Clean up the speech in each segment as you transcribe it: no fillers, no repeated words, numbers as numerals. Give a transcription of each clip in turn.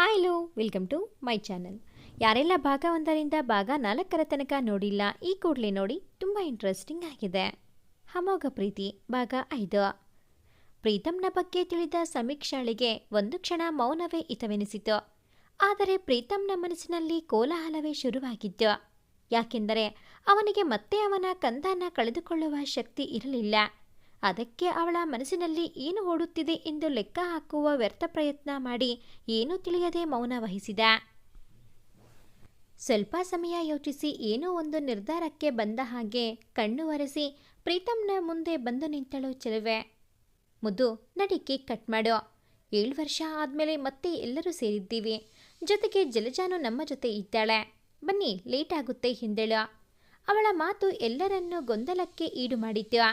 Hi hello welcome to my channel. ಯಾರೆಲ್ಲ ಭಾಗ 1ರಿಂದ ಭಾಗ 4ರ ತನಕ ನೋಡಿಲ್ಲ, ಈ ಕೂಡಲೇ ನೋಡಿ, ತುಂಬ ಇಂಟ್ರೆಸ್ಟಿಂಗ್ ಆಗಿದೆ. ಅಮೋಘ ಪ್ರೀತಿ ಭಾಗ 5. ಪ್ರೀತಮ್ನ ಬಗ್ಗೆ ತಿಳಿದ ಸಮೀಕ್ಷಾಳಿಗೆ ಒಂದು ಕ್ಷಣ ಮೌನವೇ ಹಿತವೆನಿಸಿತು. ಆದರೆ ಪ್ರೀತಮ್ನ ಮನಸ್ಸಿನಲ್ಲಿ ಕೋಲಾಹಲವೇ ಶುರುವಾಗಿತ್ತು. ಯಾಕೆಂದರೆ ಅವನಿಗೆ ಮತ್ತೆ ಅವನ ಕಂದನ ಕಳೆದುಕೊಳ್ಳುವ ಶಕ್ತಿ ಇರಲಿಲ್ಲ. ಅದಕ್ಕೆ ಅವಳ ಮನಸ್ಸಿನಲ್ಲಿ ಏನು ಓಡುತ್ತಿದೆ ಎಂದು ಲೆಕ್ಕ ಹಾಕುವ ವ್ಯರ್ಥ ಪ್ರಯತ್ನ ಮಾಡಿ ಏನೂ ತಿಳಿಯದೆ ಮೌನ ವಹಿಸಿದ. ಸ್ವಲ್ಪ ಸಮಯ ಯೋಚಿಸಿ ಏನೋ ಒಂದು ನಿರ್ಧಾರಕ್ಕೆ ಬಂದ ಹಾಗೆ ಕಣ್ಣು ಒರೆಸಿ ಪ್ರೀತಮ್ನ ಮುಂದೆ ಬಂದು ನಿಂತಳು ಚೆಲುವೆ. ಮುದ್ದು, ನಡಿ ಕೇಕ್ ಕಟ್ ಮಾಡು. 7 ವರ್ಷ ಆದಮೇಲೆ ಮತ್ತೆ ಎಲ್ಲರೂ ಸೇರಿದ್ದೀವಿ. ಜೊತೆಗೆ ಜಲಜಾನು ನಮ್ಮ ಜೊತೆ ಇದ್ದಾಳೆ. ಬನ್ನಿ, ಲೇಟ್ ಆಗುತ್ತೆ ಹಿಂದೆಳು. ಅವಳ ಮಾತು ಎಲ್ಲರನ್ನೂ ಗೊಂದಲಕ್ಕೆ ಈಡು ಮಾಡಿತು.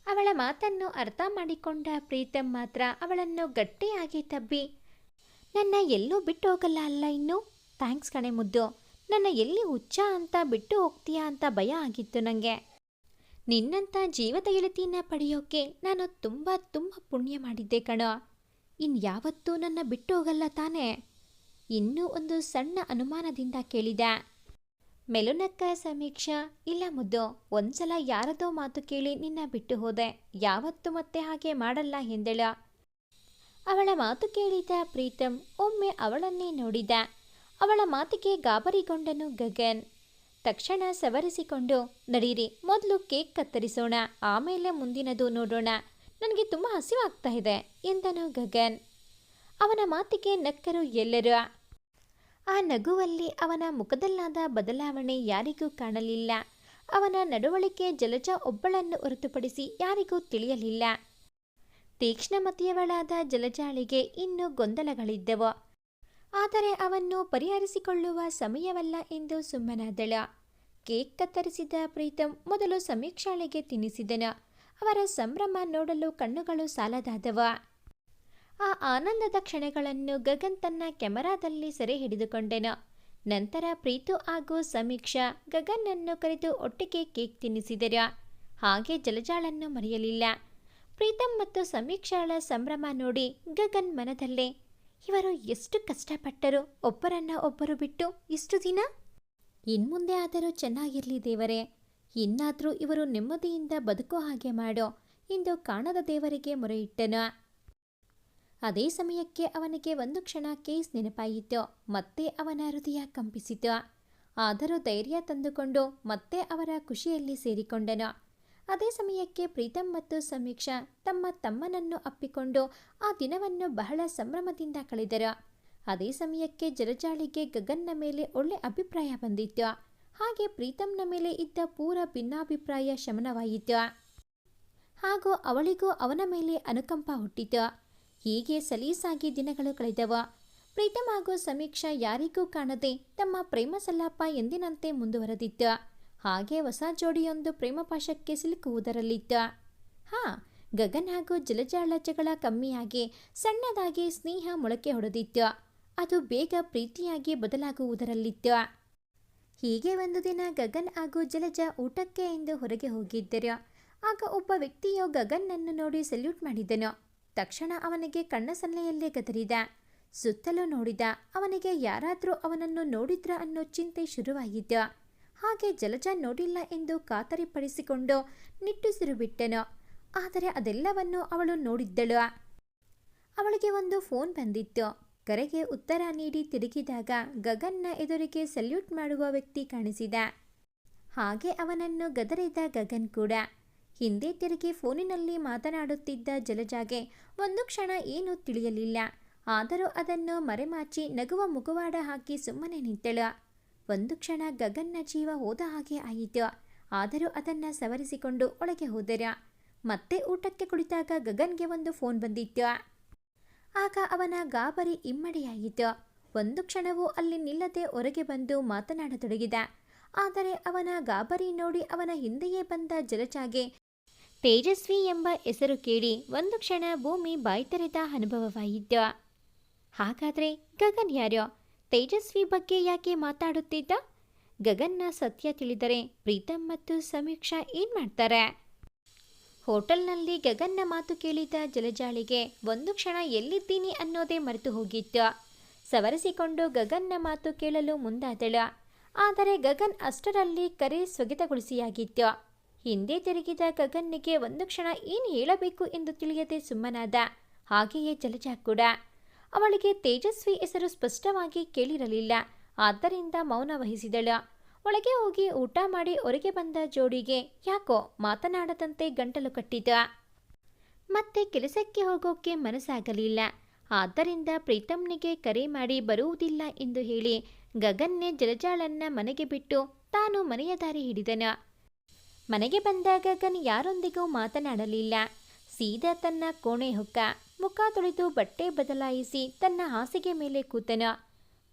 ಅವಳ ಮಾತನ್ನು ಅರ್ಥ ಮಾಡಿಕೊಂಡ ಪ್ರೀತಮ್ ಮಾತ್ರ ಅವಳನ್ನು ಗಟ್ಟಿಯಾಗಿ ತಬ್ಬಿ, ನನ್ನ ಎಲ್ಲೂ ಬಿಟ್ಟು ಹೋಗಲ್ಲ ಅಲ್ಲ ಇನ್ನು? ಥ್ಯಾಂಕ್ಸ್ ಕಣೆ ಮುದ್ದು. ನನ್ನ ಎಲ್ಲಿ ಹುಚ್ಚ ಅಂತ ಬಿಟ್ಟು ಹೋಗ್ತೀಯಾ ಅಂತ ಭಯ ಆಗಿತ್ತು ನನಗೆ. ನಿನ್ನಂಥ ಜೀವದ ಗೆಳತಿನ ಪಡೆಯೋಕೆ ನಾನು ತುಂಬ ಪುಣ್ಯ ಮಾಡಿದ್ದೆ ಕಣೋ. ಇನ್ಯಾವತ್ತೂ ನನ್ನ ಬಿಟ್ಟು ಹೋಗಲ್ಲ ತಾನೇ? ಇನ್ನೂ ಒಂದು ಸಣ್ಣ ಅನುಮಾನದಿಂದ ಕೇಳಿದ. ಮೆಲುನಕ್ಕ ಸಮೀಕ್ಷಾ, ಇಲ್ಲ ಮುದ್ದು, ಒಂದ್ಸಲ ಯಾರದೋ ಮಾತು ಕೇಳಿ ನಿನ್ನ ಬಿಟ್ಟು ಹೋದೆ. ಯಾವತ್ತೂ ಮತ್ತೆ ಹಾಗೆ ಮಾಡಲ್ಲ ಎಂದಳ. ಅವಳ ಮಾತು ಕೇಳಿದ ಪ್ರೀತಮ್ ಒಮ್ಮೆ ಅವಳನ್ನೇ ನೋಡಿದ. ಅವಳ ಮಾತಿಗೆ ಗಾಬರಿಗೊಂಡನು ಗಗನ್. ತಕ್ಷಣ ಸವರಿಸಿಕೊಂಡು, ನಡೀರಿ, ಮೊದಲು ಕೇಕ್ ಕತ್ತರಿಸೋಣ, ಆಮೇಲೆ ಮುಂದಿನದು ನೋಡೋಣ. ನನಗೆ ತುಂಬ ಹಸಿವಾಗ್ತಾ ಇದೆ ಎಂದನು ಗಗನ್. ಅವನ ಮಾತಿಗೆ ನಕ್ಕರು ಎಲ್ಲರೂ. ಆ ನಗುವಲ್ಲಿ ಅವನ ಮುಖದಲ್ಲಾದ ಬದಲಾವಣೆ ಯಾರಿಗೂ ಕಾಣಲಿಲ್ಲ. ಅವನ ನಡವಳಿಕೆ ಜಲಜ ಒಬ್ಬಳನ್ನು ಹೊರತುಪಡಿಸಿ ಯಾರಿಗೂ ತಿಳಿಯಲಿಲ್ಲ. ತೀಕ್ಷ್ಣಮತಿಯವಳಾದ ಜಲಜಾಳಿಗೆ ಇನ್ನೂ ಗೊಂದಲಗಳಿದ್ದವು. ಆದರೆ ಅವನ್ನು ಪರಿಹರಿಸಿಕೊಳ್ಳುವ ಸಮಯವಲ್ಲ ಎಂದು ಸುಮ್ಮನಾದಳು. ಕೇಕ್ ಕತ್ತರಿಸಿದ ಪ್ರೀತಮ್ ಮೊದಲು ಸಮೀಕ್ಷಾಳಿಗೆ ತಿನ್ನಿಸಿದನು. ಅವರ ಸಂಭ್ರಮ ನೋಡಲು ಕಣ್ಣುಗಳು ಸಾಲದಾದವು. ಆ ಆನಂದದ ಕ್ಷಣಗಳನ್ನು ಗಗನ್ ತನ್ನ ಕ್ಯಾಮರಾದಲ್ಲಿ ಸೆರೆ ಹಿಡಿದುಕೊಂಡನು. ನಂತರ ಪ್ರೀತು ಹಾಗೂ ಸಮೀಕ್ಷಾ ಗಗನ್ನನ್ನು ಕರೆದು ಒಟ್ಟಿಗೆ ಕೇಕ್ ತಿನ್ನಿಸಿದರು. ಹಾಗೆ ಜಲಜಾಳನ್ನು ಮರೆಯಲಿಲ್ಲ. ಪ್ರೀತಮ್ ಮತ್ತು ಸಮೀಕ್ಷಾಳ ಸಂಭ್ರಮ ನೋಡಿ ಗಗನ್ ಮನದಲ್ಲೇ, ಇವರು ಎಷ್ಟು ಕಷ್ಟಪಟ್ಟರು ಒಬ್ಬರನ್ನ ಒಬ್ಬರು ಬಿಟ್ಟು ಇಷ್ಟು ದಿನ. ಇನ್ಮುಂದೆ ಆದರೂ ಚೆನ್ನಾಗಿರಲಿ ದೇವರೇ, ಇನ್ನಾದರೂ ಇವರು ನೆಮ್ಮದಿಯಿಂದ ಬದುಕೋ ಹಾಗೆ ಮಾಡೋ ಎಂದು ಕಾಣದ ದೇವರಿಗೆ ಮೊರೆಯಿಟ್ಟನು. ಅದೇ ಸಮಯಕ್ಕೆ ಅವನಿಗೆ ಒಂದು ಕ್ಷಣ ಕೇಸ್ ನೆನಪಾಯಿತು. ಮತ್ತೆ ಅವನ ಹೃದಯ ಕಂಪಿಸಿತು. ಆದರೂ ಧೈರ್ಯ ತಂದುಕೊಂಡು ಮತ್ತೆ ಅವರ ಖುಷಿಯಲ್ಲಿ ಸೇರಿಕೊಂಡನು. ಅದೇ ಸಮಯಕ್ಕೆ ಪ್ರೀತಮ್ ಮತ್ತು ಸಮೀಕ್ಷಾ ತಮ್ಮ ತಮ್ಮನನ್ನು ಅಪ್ಪಿಕೊಂಡು ಆ ದಿನವನ್ನು ಬಹಳ ಸಂಭ್ರಮದಿಂದ ಕಳೆದರು. ಅದೇ ಸಮಯಕ್ಕೆ ಜಲಜಾಳಿಗೆ ಗಗನ್ನ ಮೇಲೆ ಒಳ್ಳೆ ಅಭಿಪ್ರಾಯ ಬಂದಿತ್ತು. ಹಾಗೆ ಪ್ರೀತಮ್ನ ಮೇಲೆ ಇದ್ದ ಪೂರ ಭಿನ್ನಾಭಿಪ್ರಾಯ ಶಮನವಾಯಿತು. ಹಾಗೂ ಅವಳಿಗೂ ಅವನ ಮೇಲೆ ಅನುಕಂಪ ಹುಟ್ಟಿತು. ಹೀಗೆ ಸಲೀಸಾಗಿ ದಿನಗಳು ಕಳೆದವು. ಪ್ರೀತಮ್ ಹಾಗೂ ಸಮೀಕ್ಷಾ ಯಾರಿಗೂ ಕಾಣದೆ ತಮ್ಮ ಪ್ರೇಮ ಸಲ್ಲಾಪ ಎಂದಿನಂತೆ ಮುಂದುವರೆದಿತ್ತು. ಹಾಗೆ ಹೊಸ ಜೋಡಿಯೊಂದು ಪ್ರೇಮಪಾಶಕ್ಕೆ ಸಿಲುಕುವುದರಲ್ಲಿತ್ತು. ಗಗನ್ ಹಾಗೂ ಜಲಜಾಳ ಜಗಳ ಕಮ್ಮಿಯಾಗಿ ಸಣ್ಣದಾಗಿ ಸ್ನೇಹ ಮೊಳಕೆ ಹೊಡೆದಿತ್ತು. ಅದು ಬೇಗ ಪ್ರೀತಿಯಾಗಿ ಬದಲಾಗುವುದರಲ್ಲಿತ್ತು. ಹೀಗೆ ಒಂದು ದಿನ ಗಗನ್ ಹಾಗೂ ಜಲಜ ಊಟಕ್ಕೆ ಎಂದು ಹೊರಗೆ ಹೋಗಿದ್ದರು. ಆಗ ಒಬ್ಬ ವ್ಯಕ್ತಿಯು ಗಗನ್ನನ್ನು ನೋಡಿ ಸಲ್ಯೂಟ್ ಮಾಡಿದನು. ತಕ್ಷಣ ಅವನಿಗೆ ಕಣ್ಣ ಸನ್ನೆಯಲ್ಲೇ ಗದರಿದ. ಸುತ್ತಲೂ ನೋಡಿದ. ಅವನಿಗೆ ಯಾರಾದರೂ ಅವನನ್ನು ನೋಡಿದ್ರ ಅನ್ನೋ ಚಿಂತೆ ಶುರುವಾಯಿತು. ಹಾಗೆ ಜಲಜ ನೋಡಿಲ್ಲ ಎಂದು ಖಾತರಿಪಡಿಸಿಕೊಂಡು ನಿಟ್ಟುಸಿರು ಬಿಟ್ಟನು. ಆದರೆ ಅದೆಲ್ಲವನ್ನು ಅವಳು ನೋಡಿದ್ದಳು. ಅವಳಿಗೆ ಒಂದು ಫೋನ್ ಬಂದಿತ್ತು. ಕರೆಗೆ ಉತ್ತರ ನೀಡಿ ತಿರುಗಿದಾಗ ಗಗನ್ನ ಎದುರಿಗೆ ಸಲ್ಯೂಟ್ ಮಾಡುವ ವ್ಯಕ್ತಿ ಕಾಣಿಸಿದ. ಹಾಗೆ ಅವನನ್ನು ಗದರಿದ ಗಗನ್ ಕೂಡ. ಹಿಂದೆ ತಿರುಗಿ ಫೋನಿನಲ್ಲಿ ಮಾತನಾಡುತ್ತಿದ್ದ ಜಲಜಾಗೆ ಒಂದು ಕ್ಷಣ ಏನೂ ತಿಳಿಯಲಿಲ್ಲ. ಆದರೂ ಅದನ್ನು ಮರೆಮಾಚಿ ನಗುವ ಮುಖವಾಡ ಹಾಕಿ ಸುಮ್ಮನೆ ನಿಂತಳು. ಒಂದು ಕ್ಷಣ ಗಗನ್ನ ಜೀವ ಹೋದ ಹಾಗೆ ಆಯಿತು. ಆದರೂ ಅದನ್ನು ಸವರಿಸಿಕೊಂಡು ಒಳಗೆ ಹೋದರು. ಮತ್ತೆ ಊಟಕ್ಕೆ ಕುಳಿತಾಗ ಗಗನ್ಗೆ ಒಂದು ಫೋನ್ ಬಂದಿತ್ತು. ಆಗ ಅವನ ಗಾಬರಿ ಇಮ್ಮಡಿಯಾಯಿತು. ಒಂದು ಕ್ಷಣವೂ ಅಲ್ಲಿ ನಿಲ್ಲದೆ ಹೊರಗೆ ಬಂದು ಮಾತನಾಡತೊಡಗಿದ. ಆದರೆ ಅವನ ಗಾಬರಿ ನೋಡಿ ಅವನ ಹಿಂದೆಯೇ ಬಂದ ಜಲಜಾಗೆ ತೇಜಸ್ವಿ ಎಂಬ ಹೆಸರು ಕೇಳಿ ಒಂದು ಕ್ಷಣ ಭೂಮಿ ಬಾಯ್ತೆರೆದ ಅನುಭವವಾಯಿತು. ಹಾಗಾದರೆ ಗಗನ್ ಯಾರು? ತೇಜಸ್ವಿ ಬಗ್ಗೆ ಯಾಕೆ ಮಾತಾಡುತ್ತಿದ್ದ? ಗಗನ್ನ ಸತ್ಯ ತಿಳಿದರೆ ಪ್ರೀತಮ್ ಮತ್ತು ಸಮೀಕ್ಷಾ ಏನು ಮಾಡ್ತಾರೆ? ಹೋಟೆಲ್ನಲ್ಲಿ ಗಗನ್ನ ಮಾತು ಕೇಳಿದ ಜಲಜಾಳಿಗೆ ಒಂದು ಕ್ಷಣ ಎಲ್ಲಿದ್ದೀನಿ ಅನ್ನೋದೇ ಮರೆತು ಹೋಗಿತ್ತು. ಸವರಿಸಿಕೊಂಡು ಗಗನ್ನ ಮಾತು ಕೇಳಲು ಮುಂದಾದಳು. ಆದರೆ ಗಗನ್ ಅಷ್ಟರಲ್ಲಿ ಕರೆ ಸ್ಥಗಿತಗೊಳಿಸಿಯಾಗಿತ್ತು. ಹಿಂದೆ ತಿರುಗಿದ ಗಗನ್ನಿಗೆ ಒಂದು ಕ್ಷಣ ಏನು ಹೇಳಬೇಕು ಎಂದು ತಿಳಿಯದೆ ಸುಮ್ಮನಾದ. ಹಾಗೆಯೇ ಜಲಜಾ ಕೂಡ. ಅವಳಿಗೆ ತೇಜಸ್ವಿ ಹೆಸರು ಸ್ಪಷ್ಟವಾಗಿ ಕೇಳಿರಲಿಲ್ಲ. ಆದ್ದರಿಂದ ಮೌನ ವಹಿಸಿದಳು. ಒಳಗೆ ಹೋಗಿ ಊಟ ಮಾಡಿ ಹೊರಗೆ ಬಂದ ಜೋಡಿಗೆ ಯಾಕೋ ಮಾತನಾಡದಂತೆ ಗಂಟಲು ಕಟ್ಟಿದ. ಮತ್ತೆ ಕೆಲಸಕ್ಕೆ ಹೋಗೋಕೆ ಮನಸ್ಸಾಗಲಿಲ್ಲ. ಆದ್ದರಿಂದ ಪ್ರೀತಮ್ನಿಗೆ ಕರೆ ಮಾಡಿ ಬರುವುದಿಲ್ಲ ಎಂದು ಹೇಳಿ ಗಗನ್ನೇ ಜಲಜಾಳನ್ನ ಮನೆಗೆ ಬಿಟ್ಟು ತಾನು ಮನೆಯ ದಾರಿ ಹಿಡಿದನು. ಮನೆಗೆ ಬಂದ ಗಗನ್ ಯಾರೊಂದಿಗೂ ಮಾತನಾಡಲಿಲ್ಲ. ಸೀದಾ ತನ್ನ ಕೋಣೆ ಹೊಕ್ಕ, ಮುಖ ತೊಳೆದು ಬಟ್ಟೆ ಬದಲಾಯಿಸಿ ತನ್ನ ಹಾಸಿಗೆ ಮೇಲೆ ಕೂತನು.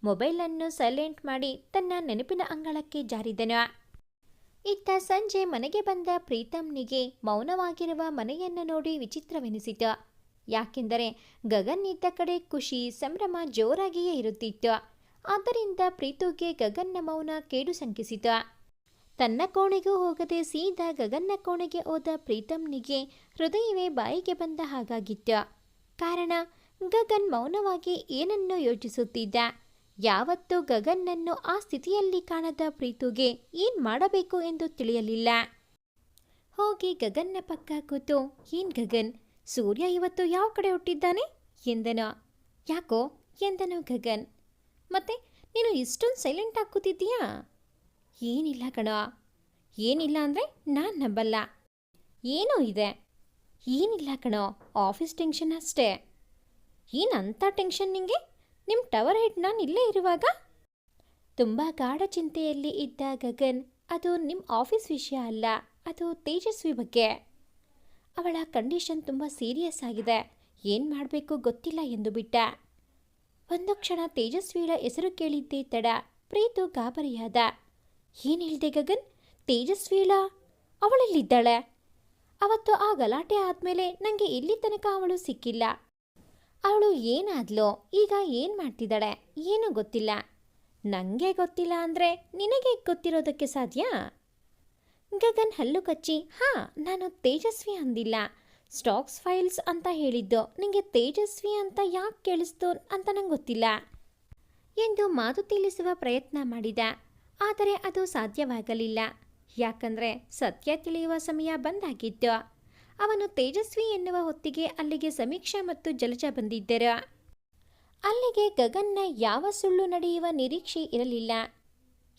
ಮೊಬೈಲನ್ನು ಸೈಲೆಂಟ್ ಮಾಡಿ ತನ್ನ ನೆನಪಿನ ಅಂಗಳಕ್ಕೆ ಜಾರಿದನು. ಇತ್ತ ಸಂಜೆ ಮನೆಗೆ ಬಂದ ಪ್ರೀತಮ್ನಿಗೆ ಮೌನವಾಗಿರುವ ಮನೆಯನ್ನು ನೋಡಿ ವಿಚಿತ್ರವೆನಿಸಿತು. ಯಾಕೆಂದರೆ ಗಗನ್ ಇದ್ದ ಕಡೆ ಖುಷಿ ಸಂಭ್ರಮ ಜೋರಾಗಿಯೇ ಇರುತ್ತಿತ್ತು. ಆದ್ದರಿಂದ ಪ್ರೀತುಗೆ ಗಗನ್ನ ಮೌನ ಕೇಡು ಶಂಕಿಸಿತು. ತನ್ನ ಕೋಣೆಗೂ ಹೋಗದೆ ಸೀದಾ ಗಗನ್ನ ಕೋಣೆಗೆ ಹೋದ ಪ್ರೀತಮ್ನಿಗೆ ಹೃದಯವೇ ಬಾಯಿಗೆ ಬಂದ ಹಾಗಾಗಿತ್ತು. ಕಾರಣ ಗಗನ್ ಮೌನವಾಗಿ ಏನನ್ನೋ ಯೋಚಿಸುತ್ತಿದ್ದ. ಯಾವತ್ತೂ ಗಗನ್ನನ್ನು ಆ ಸ್ಥಿತಿಯಲ್ಲಿ ಕಾಣದ ಪ್ರೀತುಗೆ ಏನ್ ಮಾಡಬೇಕು ಎಂದು ತಿಳಿಯಲಿಲ್ಲ. ಹೋಗಿ ಗಗನ್ನ ಪಕ್ಕ ಕೂತು, ಏನ್ ಗಗನ್, ಸೂರ್ಯ ಇವತ್ತು ಯಾವ ಕಡೆ ಹುಟ್ಟಿದ್ದಾನೆ ಎಂದನು. ಯಾಕೋ ಎಂದನು ಗಗನ್. ಮತ್ತೆ ನೀನು ಇಷ್ಟೊಂದು ಸೈಲೆಂಟ್ ಆಗಿ ಕೂತಿದ್ದೀಯಾ? ಏನಿಲ್ಲ ಕಣೋ. ಏನಿಲ್ಲ ಅಂದರೆ ನಾನು ನಂಬಲ್ಲ. ಏನೋ ಇದೆ. ಏನಿಲ್ಲ ಕಣೋ, ಆಫೀಸ್ ಟೆನ್ಷನ್ ಅಷ್ಟೇ. ಏನಂತ ಟೆನ್ಷನ್ ನಿಂಗೆ? ನಿಮ್ಮ ಟವರ್ ಹೆಡ್ ನಾನು ಇಲ್ಲೇ ಇರುವಾಗ? ತುಂಬ ಗಾಢ ಚಿಂತೆಯಲ್ಲಿ ಇದ್ದ ಗಗನ್, ಅದು ನಿಮ್ಮ ಆಫೀಸ್ ವಿಷಯ ಅಲ್ಲ, ಅದು ತೇಜಸ್ವಿ ಬಗ್ಗೆ. ಅವಳ ಕಂಡೀಷನ್ ತುಂಬ ಸೀರಿಯಸ್ ಆಗಿದೆ, ಏನು ಮಾಡಬೇಕು ಗೊತ್ತಿಲ್ಲ ಎಂದು ಬಿಟ್ಟ. ಒಂದು ಕ್ಷಣ ತೇಜಸ್ವಿಳ ಹೆಸರು ಕೇಳಿದ್ದೇ ತಡ ಪ್ರೀತು ಗಾಬರಿಯಾದ. ಏನು ಹೇಳಿದೆ ಗಗನ್? ತೇಜಸ್ವಿಳ? ಅವಳೆಲ್ಲಿದ್ದಾಳೆ? ಅವತ್ತು ಆ ಗಲಾಟೆ ಆದಮೇಲೆ ನನಗೆ ಇಲ್ಲಿ ತನಕ ಅವಳು ಸಿಕ್ಕಿಲ್ಲ. ಅವಳು ಏನಾದ್ಲೋ, ಈಗ ಏನು ಮಾಡ್ತಿದ್ದಾಳೆ ಏನೂ ಗೊತ್ತಿಲ್ಲ. ನನಗೆ ಗೊತ್ತಿಲ್ಲ ಅಂದರೆ ನಿನಗೆ ಗೊತ್ತಿರೋದಕ್ಕೆ ಸಾಧ್ಯ? ಗಗನ್ ಹಲ್ಲು ಕಚ್ಚಿ, ಹಾಂ, ನಾನು ತೇಜಸ್ವಿ ಅಂದಿಲ್ಲ, ಸ್ಟಾಕ್ಸ್ ಫೈಲ್ಸ್ ಅಂತ ಹೇಳಿದ್ದು. ನಿಮಗೆ ತೇಜಸ್ವಿ ಅಂತ ಯಾಕೆ ಕೇಳಿಸ್ತು ಅಂತ ನಂಗೆ ಗೊತ್ತಿಲ್ಲ ಎಂದು ಮಾತು ತಿಳಿಸುವ ಪ್ರಯತ್ನ ಮಾಡಿದ. ಆದರೆ ಅದು ಸಾಧ್ಯವಾಗಲಿಲ್ಲ. ಯಾಕಂದರೆ ಸತ್ಯ ತಿಳಿಯುವ ಸಮಯ ಬಂದಾಗಿತ್ತು. ಅವನು ತೇಜಸ್ವಿ ಎನ್ನುವ ಹೊತ್ತಿಗೆ ಅಲ್ಲಿಗೆ ಸಮೀಕ್ಷಾ ಮತ್ತು ಜಲಜಾ ಬಂದಿದ್ದರು. ಅಲ್ಲಿಗೆ ಗಗನ್ನ ಯಾವ ಸುಳ್ಳು ನಡೆಯುವ ನಿರೀಕ್ಷೆ ಇರಲಿಲ್ಲ.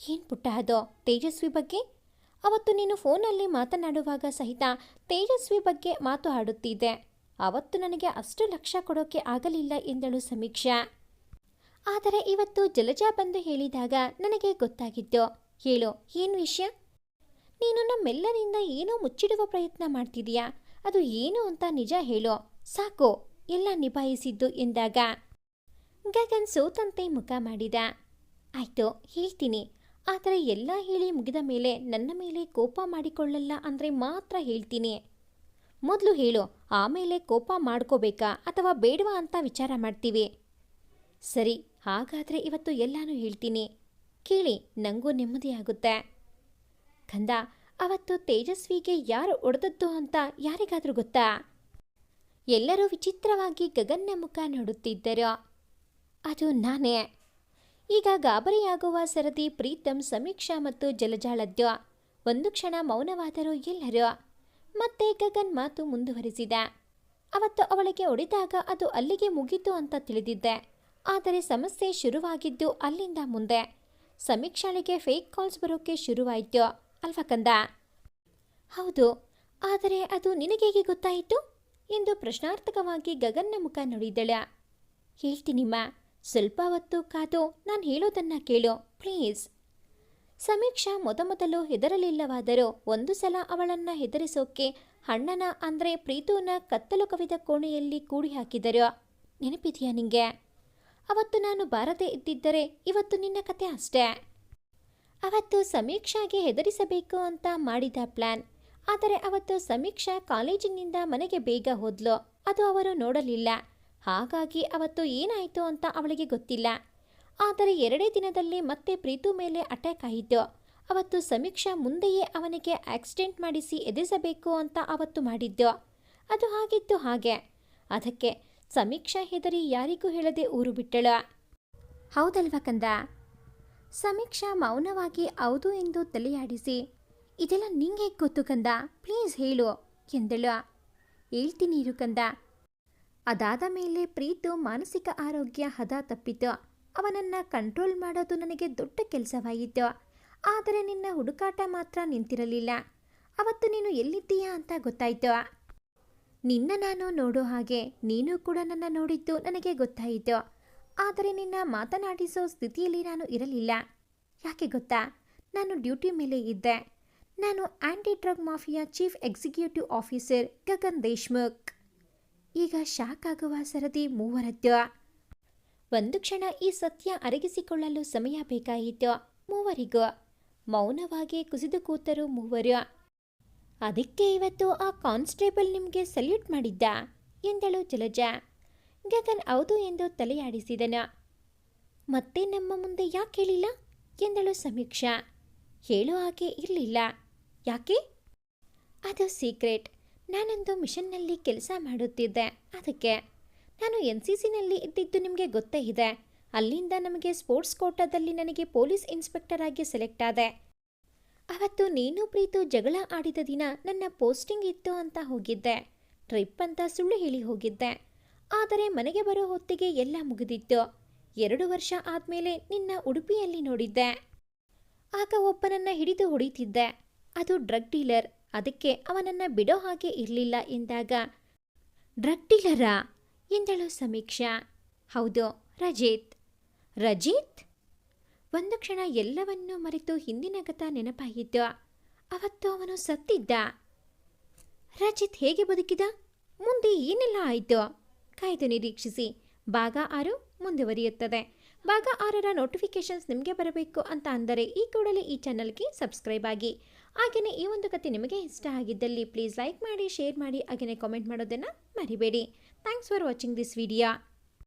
ಏನು ಪುಟ್ಟ ಅದು ತೇಜಸ್ವಿ ಬಗ್ಗೆ? ಅವತ್ತು ನೀನು ಫೋನಲ್ಲಿ ಮಾತನಾಡುವಾಗ ಸಹಿತ ತೇಜಸ್ವಿ ಬಗ್ಗೆ ಮಾತು ಆಡುತ್ತಿದ್ದೆ. ಅವತ್ತು ನನಗೆ ಅಷ್ಟು ಲಕ್ಷ್ಯ ಕೊಡೋಕೆ ಆಗಲಿಲ್ಲ ಎಂದಳು ಸಮೀಕ್ಷಾ. ಆದರೆ ಇವತ್ತು ಜಲಜಾ ಬಂದು ಹೇಳಿದಾಗ ನನಗೆ ಗೊತ್ತಾಗಿತ್ತು. ಹೇಳು, ಏನು ವಿಷಯ? ನೀನು ನಮ್ಮೆಲ್ಲರಿಂದ ಏನೋ ಮುಚ್ಚಿಡುವ ಪ್ರಯತ್ನ ಮಾಡ್ತಿದೀಯಾ. ಅದು ಏನು ಅಂತ ನಿಜ ಹೇಳೋ, ಸಾಕು ಎಲ್ಲ ನಿಭಾಯಿಸಿದ್ದು ಎಂದಾಗ ಗಗನ್ ಸೋತಂತೆ ಮುಖ ಮಾಡಿದ. ಆಯ್ತು, ಹೇಳ್ತೀನಿ. ಆದರೆ ಎಲ್ಲ ಹೇಳಿ ಮುಗಿದ ಮೇಲೆ ನನ್ನ ಮೇಲೆ ಕೋಪ ಮಾಡಿಕೊಳ್ಳಲ್ಲ ಅಂದರೆ ಮಾತ್ರ ಹೇಳ್ತೀನಿ. ಮೊದಲು ಹೇಳು, ಆಮೇಲೆ ಕೋಪ ಮಾಡ್ಕೋಬೇಕಾ ಅಥವಾ ಬೇಡವಾ ಅಂತ ವಿಚಾರ ಮಾಡ್ತೀವಿ. ಸರಿ, ಹಾಗಾದರೆ ಇವತ್ತು ಎಲ್ಲನೂ ಹೇಳ್ತೀನಿ. ಕೇಳಿ, ನನಗೂ ನೆಮ್ಮದಿಯಾಗುತ್ತೆ. ಕಂದ, ಅವತ್ತು ತೇಜಸ್ವಿಗೆ ಯಾರು ಹೊಡೆದದ್ದು ಅಂತ ಯಾರಿಗಾದರೂ ಗೊತ್ತಾ? ಎಲ್ಲರೂ ವಿಚಿತ್ರವಾಗಿ ಗಗನ್ನ ಮುಖ ನೋಡುತ್ತಿದ್ದರು. ಅದು ನಾನೇ. ಈಗ ಗಾಬರಿಯಾಗುವ ಸರದಿ ಪ್ರೀತಮ್, ಸಮೀಕ್ಷಾ ಮತ್ತು ಜಲಜಾಳದ್ದು. ಒಂದು ಕ್ಷಣ ಮೌನವಾದರು ಎಲ್ಲರೂ. ಮತ್ತೆ ಗಗನ್ ಮಾತು ಮುಂದುವರಿಸಿದ. ಅವತ್ತು ಅವಳಿಗೆ ಹೊಡೆದಾಗ ಅದು ಅಲ್ಲಿಗೆ ಮುಗೀತು ಅಂತ ತಿಳಿದಿದ್ದೆ. ಆದರೆ ಸಮಸ್ಯೆ ಶುರುವಾಗಿದ್ದು ಅಲ್ಲಿಂದ ಮುಂದೆ. ಸಮೀಕ್ಷಾಳಿಗೆ ಫೇಕ್ ಕಾಲ್ಸ್ ಬರೋಕ್ಕೆ ಶುರುವಾಯಿತು ಅಲ್ವಾ ಕಂದ? ಹೌದು, ಆದರೆ ಅದು ನಿನಗೇಗೆ ಗೊತ್ತಾಯಿತು ಎಂದು ಪ್ರಶ್ನಾರ್ಥಕವಾಗಿ ಗಗನ್ನ ಮುಖ ನೋಡಿದಳ. ಹೇಳ್ತೀನಿಮ್ಮ, ಸ್ವಲ್ಪ ಹೊತ್ತು ಕಾದು ನಾನು ಹೇಳೋದನ್ನ ಕೇಳು ಪ್ಲೀಸ್. ಸಮೀಕ್ಷಾ ಮೊದಮೊದಲು ಹೆದರಲಿಲ್ಲವಾದರೂ ಒಂದು ಸಲ ಅವಳನ್ನ ಹೆದರಿಸೋಕೆ ಅಣ್ಣನ ಅಂದರೆ ಪ್ರೀತುನ ಕತ್ತಲು ಕವಿದ ಕೋಣೆಯಲ್ಲಿ ಕೂಡಿ ಹಾಕಿದರು. ನೆನಪಿದೆಯಾ ನಿಂಗೆ? ಅವತ್ತು ನಾನು ಬಾರದೇ ಇದ್ದಿದ್ದರೆ ಇವತ್ತು ನಿನ್ನ ಕತೆ ಅಷ್ಟೇ. ಅವತ್ತು ಸಮೀಕ್ಷಾಗೆ ಹೆದರಿಸಬೇಕು ಅಂತ ಮಾಡಿದ ಪ್ಲ್ಯಾನ್. ಆದರೆ ಅವತ್ತು ಸಮೀಕ್ಷಾ ಕಾಲೇಜಿನಿಂದ ಮನೆಗೆ ಬೇಗ ಹೋದ್ಲು. ಅದು ಅವರು ನೋಡಲಿಲ್ಲ. ಹಾಗಾಗಿ ಅವತ್ತು ಏನಾಯಿತು ಅಂತ ಅವಳಿಗೆ ಗೊತ್ತಿಲ್ಲ. ಆದರೆ 2 ದಿನದಲ್ಲಿ ಮತ್ತೆ ಪ್ರೀತು ಮೇಲೆ ಅಟ್ಯಾಕ್ ಆಯಿತು. ಅವತ್ತು ಸಮೀಕ್ಷಾ ಮುಂದೆಯೇ ಅವನಿಗೆ ಆಕ್ಸಿಡೆಂಟ್ ಮಾಡಿಸಿ ಎದುರಿಸಬೇಕು ಅಂತ ಅವತ್ತು ಮಾಡಿದ್ದು. ಅದು ಆಗಿದ್ದು ಹಾಗೆ. ಅದಕ್ಕೆ ಸಮೀಕ್ಷಾ ಹೆದರಿ ಯಾರಿಗೂ ಹೇಳದೆ ಊರು ಬಿಟ್ಟಳು. ಹೌದಲ್ವ ಕಂದ? ಸಮೀಕ್ಷಾ ಮೌನವಾಗಿ ಹೌದು ಎಂದು ತಲೆಯಾಡಿಸಿ, ಇದೆಲ್ಲ ನಿಂಗೆ ಗೊತ್ತು ಕಂದ, ಪ್ಲೀಸ್ ಹೇಳು ಎಂದಳು. ಹೇಳ್ತೀನಿ ಇರು ಕಂದ. ಅದಾದ ಮೇಲೆ ಪ್ರೀತು ಮಾನಸಿಕ ಆರೋಗ್ಯ ಹದ ತಪ್ಪಿತು. ಅವನನ್ನು ಕಂಟ್ರೋಲ್ ಮಾಡೋದು ನನಗೆ ದೊಡ್ಡ ಕೆಲಸವಾಯಿತು. ಆದರೆ ನಿನ್ನ ಹುಡುಕಾಟ ಮಾತ್ರ ನಿಂತಿರಲಿಲ್ಲ. ಅವತ್ತು ನೀನು ಎಲ್ಲಿದ್ದೀಯಾ ಅಂತ ಗೊತ್ತಾಯಿತು. ನಿನ್ನ ನಾನು ನೋಡೋ ಹಾಗೆ ನೀನು ಕೂಡ ನನ್ನ ನೋಡಿದ್ದು ನನಗೆ ಗೊತ್ತಾಯಿತು. ಆದರೆ ನಿನ್ನ ಮಾತನಾಡಿಸೋ ಸ್ಥಿತಿಯಲ್ಲಿ ನಾನು ಇರಲಿಲ್ಲ. ಯಾಕೆ ಗೊತ್ತಾ? ನಾನು ಡ್ಯೂಟಿ ಮೇಲೆ ಇದ್ದೆ. ನಾನು anti drug mafia chief executive officer Gagan Deshmukh. ಈಗ ಶಾಕ್ ಆಗುವ ಸರದಿ ಮೂವರದ್ದು. ಒಂದು ಕ್ಷಣ ಈ ಸತ್ಯ ಅರಗಿಸಿಕೊಳ್ಳಲು ಸಮಯ ಬೇಕಾಯಿತು ಮೂವರಿಗೂ. ಮೌನವಾಗಿ ಕುಸಿದು ಕೂತರು ಮೂವರು. ಅದಕ್ಕೆ ಇವತ್ತು ಆ ಕಾನ್ಸ್ಟೇಬಲ್ ನಿಮಗೆ ಸಲ್ಯೂಟ್ ಮಾಡಿದ್ದ ಎಂದಳು ಜಲಜಾ. ಗಗನ್ ಹೌದು ಎಂದು ತಲೆಯಾಡಿಸಿದನು. ಮತ್ತೆ ನಮ್ಮ ಮುಂದೆ ಯಾಕೆ ಹೇಳಿಲ್ಲ ಎಂದಳು ಸಮೀಕ್ಷಾ. ಹೇಳೋ ಹಾಗೆ ಇರಲಿಲ್ಲ. ಯಾಕೆ? ಅದು ಸೀಕ್ರೆಟ್. ನಾನೊಂದು ಮಿಷನ್ನಲ್ಲಿ ಕೆಲಸ ಮಾಡುತ್ತಿದ್ದೆ. ಅದಕ್ಕೆ ನಾನು NCCನಲ್ಲಿ ಇದ್ದಿದ್ದು ನಿಮಗೆ ಗೊತ್ತೇ ಇದೆ. ಅಲ್ಲಿಂದ ನಮಗೆ ಸ್ಪೋರ್ಟ್ಸ್ ಕೋಟಾದಲ್ಲಿ ನನಗೆ ಪೊಲೀಸ್ ಇನ್ಸ್ಪೆಕ್ಟರ್ ಆಗಿ ಸೆಲೆಕ್ಟ್ ಆದೆ. ಅವತ್ತು ನೀನು ಪ್ರೀತು ಜಗಳ ಆಡಿದ ದಿನ ನನ್ನ ಪೋಸ್ಟಿಂಗ್ ಇತ್ತು ಅಂತ ಹೋಗಿದ್ದೆ. ಟ್ರಿಪ್ ಅಂತ ಸುಳ್ಳು ಹೇಳಿ ಹೋಗಿದ್ದೆ. ಆದರೆ ಮನೆಗೆ ಬರೋ ಹೊತ್ತಿಗೆ ಎಲ್ಲ ಮುಗಿದಿತ್ತು. 2 ವರ್ಷ ಆದಮೇಲೆ ನಿನ್ನ ಉಡುಪಿಯಲ್ಲಿ ನೋಡಿದ್ದೆ. ಆಗ ಒಬ್ಬನನ್ನು ಹಿಡಿದು ಹೊಡಿತಿದ್ದೆ. ಅದು ಡ್ರಗ್ ಡೀಲರ್. ಅದಕ್ಕೆ ಅವನನ್ನು ಬಿಡೋ ಹಾಗೆ ಇರಲಿಲ್ಲ ಎಂದಾಗ, ಡ್ರಗ್ ಡೀಲರಾ ಎಂದಳು ಸಮೀಕ್ಷಾ. ಹೌದು, ರಜಿತ್. ರಜಿತ್? ಒಂದು ಕ್ಷಣ ಎಲ್ಲವನ್ನೂ ಮರೆತು ಹಿಂದಿನ ಗತ ನೆನಪಾಯಿತು. ಅವತ್ತು ಅವನು ಸತ್ತಿದ್ದ. ರಜಿತ್ ಹೇಗೆ ಬದುಕಿದ? ಮುಂದೆ ಏನೆಲ್ಲ ಆಯಿತು? ಕಾಯ್ದು ನಿರೀಕ್ಷಿಸಿ. ಭಾಗ 6 ಮುಂದುವರಿಯುತ್ತದೆ. ಭಾಗ 6ರ ನೋಟಿಫಿಕೇಶನ್ಸ್ ನಿಮಗೆ ಬರಬೇಕು ಅಂತ ಅಂದರೆ ಈ ಕೂಡಲೇ ಈ ಚಾನಲ್ಗೆ ಸಬ್ಸ್ಕ್ರೈಬ್ ಆಗಿ. ಹಾಗೆಯೇ ಈ ಒಂದು ಕತೆ ನಿಮಗೆ ಇಷ್ಟ ಆಗಿದ್ದಲ್ಲಿ ಪ್ಲೀಸ್ ಲೈಕ್ ಮಾಡಿ, ಶೇರ್ ಮಾಡಿ, ಹಾಗೆಯೇ ಕಾಮೆಂಟ್ ಮಾಡೋದನ್ನು ಮರಿಬೇಡಿ. Thanks for watching this video.